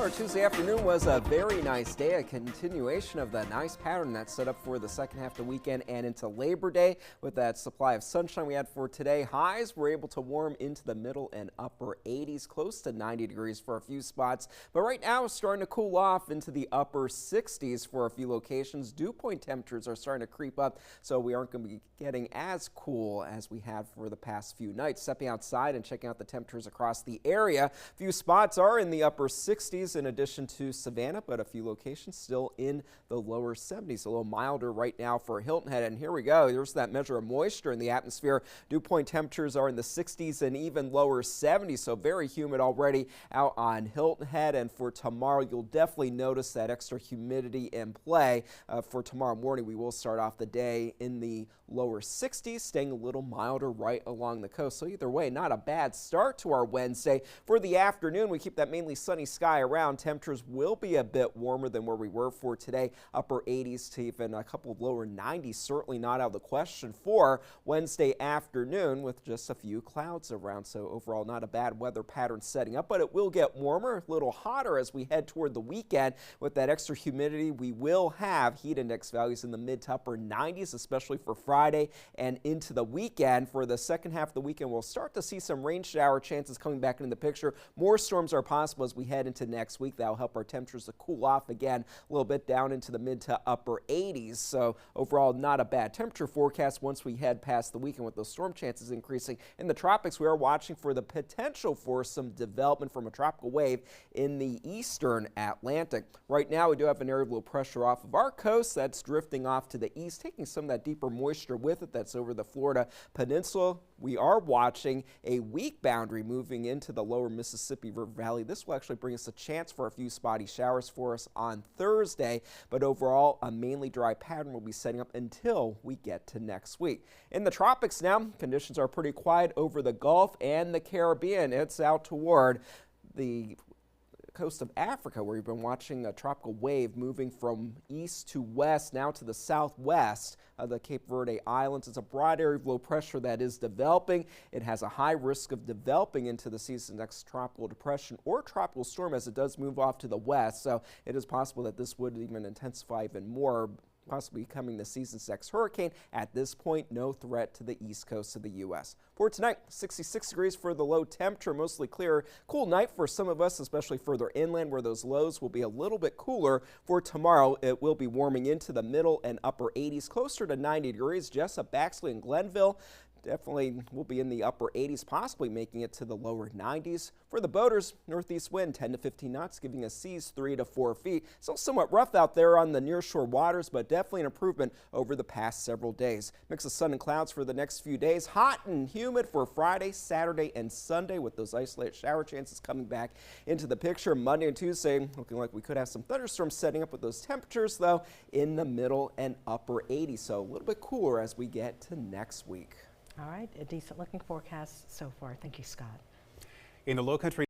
Our Tuesday afternoon was a very nice day, a continuation of the nice pattern that's set up for the second half of the weekend and into Labor Day. With that supply of sunshine we had for today, highs were able to warm into the middle and upper 80s, close to 90 degrees for a few spots. But right now it's starting to cool off into the upper 60s for a few locations. Dew point temperatures are starting to creep up, so we aren't going to be getting as cool as we have for the past few nights. Stepping outside and checking out the temperatures across the area, a few spots are in the upper 60s in addition to Savannah, but a few locations still in the lower 70s. A little milder right now for Hilton Head. And here we go. There's that measure of moisture in the atmosphere. Dew point temperatures are in the 60s and even lower 70s, so very humid already out on Hilton Head. And for tomorrow, you'll definitely notice that extra humidity in play. For tomorrow morning, we will start off the day in the lower 60s, staying a little milder right along the coast. So either way, not a bad start to our Wednesday. For the afternoon, we keep that mainly sunny sky around. Temperatures will be a bit warmer than where we were for today, upper 80s to even a couple of lower 90s, certainly not out of the question for Wednesday afternoon with just a few clouds around. So overall, not a bad weather pattern setting up, but it will get warmer, a little hotter as we head toward the weekend. With that extra humidity, we will have heat index values in the mid to upper 90s, especially for Friday and into the weekend. For the second half of the weekend, we'll start to see some rain shower chances coming back into the picture. More storms are possible as we head into next week. That'll help our temperatures to cool off again a little bit down into the mid to upper 80s. So overall, not a bad temperature forecast once we head past the weekend with those storm chances increasing. In the tropics, we are watching for the potential for some development from a tropical wave in the eastern Atlantic. Right now, we do have an area of low pressure off of our coast that's drifting off to the east, taking some of that deeper moisture with it. That's over the Florida Peninsula. We are watching a weak boundary moving into the lower Mississippi River Valley. This will actually bring us a chance for a few spotty showers for us on Thursday, but overall a mainly dry pattern will be setting up until we get to next week. In the tropics now, conditions are pretty quiet over the Gulf and the Caribbean. It's out toward the coast of Africa, where you've been watching a tropical wave moving from east to west, now to the southwest of the Cape Verde Islands. It's a broad area of low pressure that is developing. It has a high risk of developing into the season's next tropical depression or tropical storm as it does move off to the west. So it is possible that this would even intensify even more, possibly becoming the season's next hurricane. At this point, no threat to the east coast of the U.S. For tonight, 66 degrees for the low temperature, mostly clear. Cool night for some of us, especially further inland where those lows will be a little bit cooler. For tomorrow, it will be warming into the middle and upper 80s, closer to 90 degrees. Jessup, Baxley, and Glenville definitely will be in the upper 80s, possibly making it to the lower 90s. For the boaters, northeast wind 10 to 15 knots, giving us seas 3 to 4 feet. Still somewhat rough out there on the nearshore waters, but definitely an improvement over the past several days. Mix of sun and clouds for the next few days. Hot and humid for Friday, Saturday, and Sunday, with those isolated shower chances coming back into the picture. Monday and Tuesday looking like we could have some thunderstorms setting up with those temperatures, though, in the middle and upper 80s. So a little bit cooler as we get to next week. All right, a decent looking forecast so far. Thank you, Scott. In the Lowcountry